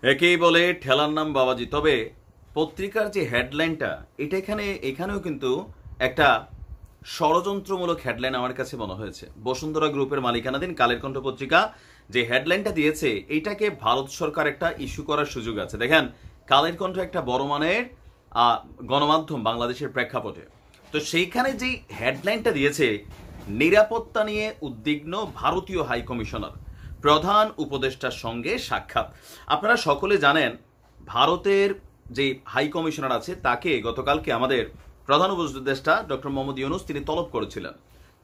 একেই বলে ঠেলার নাম বাবাজি। তবে পত্রিকার যে হেডলাইনটা, এটা এখানেও কিন্তু একটা ষড়যন্ত্রমূলক হেডলাইন আমার কাছে মনে হয়েছে। বসুন্ধরা গ্রুপের মালিকানাধীন কালের কণ্ঠ পত্রিকা যে হেডলাইনটা দিয়েছে, এইটাকে ভারত সরকার একটা ইস্যু করার সুযোগ আছে। দেখেন, কালের কণ্ঠ একটা বড় মানের গণমাধ্যম বাংলাদেশের প্রেক্ষাপটে। তো সেইখানে যে হেডলাইনটা দিয়েছে, নিরাপত্তা নিয়ে উদ্বিগ্ন ভারতীয় হাই কমিশনার, প্রধান উপদেষ্টার সঙ্গে সাক্ষাৎ। আপনারা সকলে জানেন, ভারতের যে হাই কমিশনার আছে তাকে গতকালকে আমাদের প্রধান উপদেষ্টা ডক্টর মোহাম্মদ ইউনূস তিনি তলব করেছিলেন।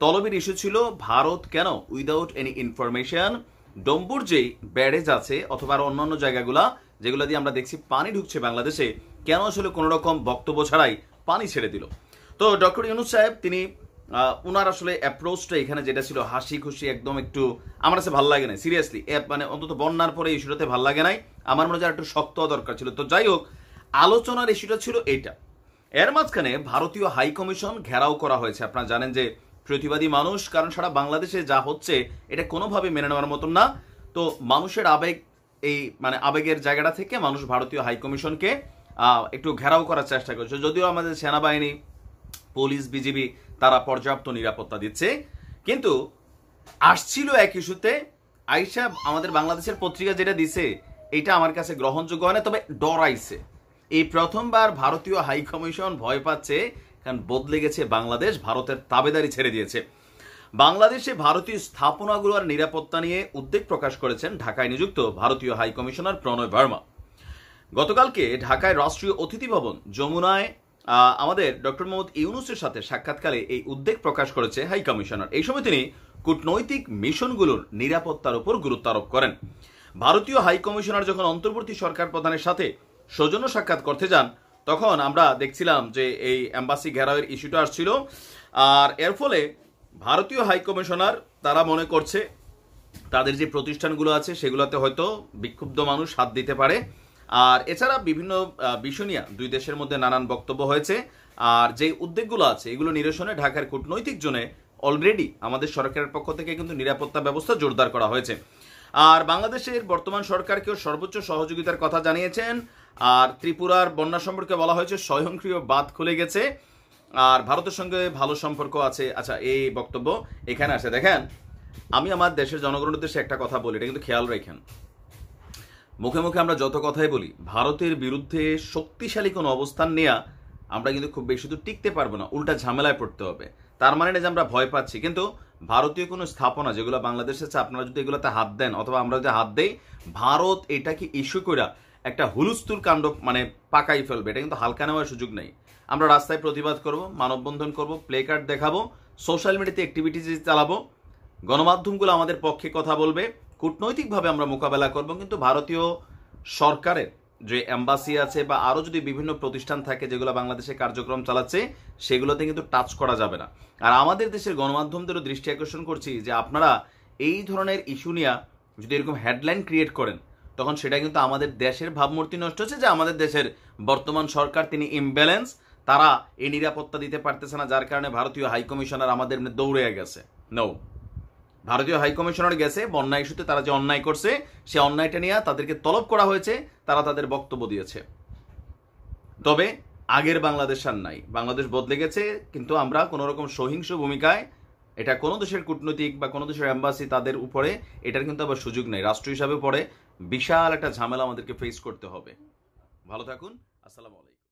তলবের ইস্যু ছিল ভারত কেন উইদাউট এনি ইনফরমেশন ডম্বুর যেই ব্যারেজ আছে অথবা অন্যান্য জায়গাগুলা যেগুলো দিয়ে আমরা দেখছি পানি ঢুকছে বাংলাদেশে, কেন আসলে কোনো রকম বক্তব্য ছাড়াই পানি ছেড়ে দিল। তো ডক্টর ইউনূস সাহেব তিনি উনার আসলে অ্যাপ্রোচটা এখানে যেটা ছিল হাসি খুশি, একদম একটু আমার কাছে ভালো লাগে না সিরিয়াসলি, মানে অন্তত বন্যার পরে ইস্যুটাতে ভালো লাগে নাই। আমার মনে হয় একটু শক্ত দরকার ছিল। তো যাই হোক, আলোচনার ইস্যুটা ছিল এইটা। এর মাঝখানে ভারতীয় হাই কমিশন ঘেরাও করা হয়েছে। আপনারা জানেন যে প্রতিবাদী মানুষ, কারণ সারা বাংলাদেশে যা হচ্ছে এটা কোনোভাবে মেনে নেওয়ার মতন না। তো মানুষের আবেগ, এই মানে আবেগের জায়গাটা থেকে মানুষ ভারতীয় হাই কমিশনকে একটু ঘেরাও করার চেষ্টা করছে। যদিও আমাদের সেনাবাহিনী, পুলিশ, বিজিবি তারা পর্যাপ্ত নিরাপত্তা দিচ্ছে, কিন্তু আসছিল এক ইস্যুতে আইসা আমাদের বাংলাদেশের পত্রিকা যেটা দিছে এটা আমার কাছে গ্রহণযোগ্য হয় না। তবে ডরাইছে। এই প্রথমবার ভারতীয় হাই কমিশন ভয় পাচ্ছে, কারণ বদলে গেছে বাংলাদেশ, ভারতের তাবেদারি ছেড়ে দিয়েছে। বাংলাদেশে ভারতীয় স্থাপনাগুলোর নিরাপত্তা নিয়ে উদ্বেগ প্রকাশ করেছেন ঢাকায় নিযুক্ত ভারতীয় হাই কমিশনার প্রণয় ভার্মা। গতকালকে ঢাকায় রাষ্ট্রীয় অতিথি ভবন যমুনায় আমাদের ডক্টর মোহাম্মদ ইউনূসের সাথে সাক্ষাৎকালে এই উদ্বেগ প্রকাশ করেছে হাই কমিশনার। এই সময় তিনি কূটনৈতিক মিশনগুলোর নিরাপত্তার উপর গুরুত্ব আরোপ করেন। ভারতীয় হাই কমিশনার যখন অন্তর্বর্তী সরকার প্রধানের সাথে সৌজন্য সাক্ষাৎ করতে যান, তখন আমরা দেখছিলাম যে এই এম্বাসি ঘেরাওয়ের ইস্যুটা আসছিল। আর এর ফলে ভারতীয় হাই কমিশনার তারা মনে করছে তাদের যে প্রতিষ্ঠানগুলো আছে সেগুলোতে হয়তো বিক্ষুব্ধ মানুষ হাত দিতে পারে। আর এছাড়া বিভিন্ন বিষয় নিয়ে দুই দেশের মধ্যে নানান বক্তব্য হয়েছে। আর যে উদ্বেগগুলো আছে এগুলো নিরসনে ঢাকার কূটনৈতিক জোনে অলরেডি আমাদের সরকারের পক্ষ থেকে কিন্তু নিরাপত্তা ব্যবস্থা জোরদার করা হয়েছে। আর বাংলাদেশের বর্তমান সরকারকেও সর্বোচ্চ সহযোগিতার কথা জানিয়েছেন। আর ত্রিপুরার বন্যা সম্পর্কে বলা হয়েছে স্বয়ংক্রিয় বাঁধ খুলে গেছে, আর ভারতের সঙ্গে ভালো সম্পর্ক আছে। আচ্ছা, এই বক্তব্য এখানে আসে। দেখেন, আমি আমার দেশের জনগণের উদ্দেশ্যে একটা কথা বলি, এটা কিন্তু খেয়াল রাখেন। মুখে মুখে আমরা যত কথাই বলি, ভারতের বিরুদ্ধে শক্তিশালী কোনো অবস্থান নেওয়া আমরা কিন্তু খুব বেশি দূর টিকতে পারবো না, উল্টা ঝামেলায় পড়তে হবে। তার মানে না যে আমরা ভয় পাচ্ছি, কিন্তু ভারতীয় কোনো স্থাপনা যেগুলো বাংলাদেশে আছে, আপনারা যদি এগুলোতে হাত দেন অথবা আমরা যদি হাত দেই, ভারত এটাকে ইস্যু করে একটা হুলস্থুল কাণ্ড মানে পাকাই ফেলবে। এটা কিন্তু হালকা নেওয়ার সুযোগ নেই। আমরা রাস্তায় প্রতিবাদ করব, মানববন্ধন করব, প্লে কার্ড দেখাবো, সোশ্যাল মিডিয়াতে অ্যাক্টিভিটিজ চালাবো, গণমাধ্যমগুলো আমাদের পক্ষে কথা বলবে, কূটনৈতিকভাবে আমরা মোকাবেলা করব। কিন্তু ভারতীয় সরকারের যে এম্বাসি আছে বা আরও যদি বিভিন্ন প্রতিষ্ঠান থাকে যেগুলো বাংলাদেশে কার্যক্রম চালাচ্ছে, সেগুলোতে কিন্তু টাচ করা যাবে না। আর আমাদের দেশের গণমাধ্যমদেরও দৃষ্টি আকর্ষণ করছি যে আপনারা এই ধরনের ইস্যু নিয়ে যদি এরকম হেডলাইন ক্রিয়েট করেন, তখন সেটা কিন্তু আমাদের দেশের ভাবমূর্তি নষ্ট হচ্ছে যে আমাদের দেশের বর্তমান সরকার তিনি ইমব্যালেন্স, তারা এই নিরাপত্তা দিতে পারতেছে না, যার কারণে ভারতীয় হাই কমিশনার আমাদের দৌড়ে গেছে। নো, ভারতীয় হাই কমিশনার গেছে বন্যা ইস্যুতে, তারা যে অন্যায় করছে সে অন্যায়টা নিয়ে তাদেরকে তলব করা হয়েছে, তারা তাদের বক্তব্য দিয়েছে। তবে আগের বাংলাদেশ আর নাই, বাংলাদেশ বদলে গেছে। কিন্তু আমরা কোনো রকম সহিংস ভূমিকায়, এটা কোনো দেশের কূটনৈতিক বা কোনো দেশের এম্বাসি তাদের উপরে এটার কিন্তু আবার সুযোগ নেই। রাষ্ট্র হিসাবে পরে বিশাল একটা ঝামেলা আমাদেরকে ফেস করতে হবে। ভালো থাকুন, আসসালামু আলাইকুম।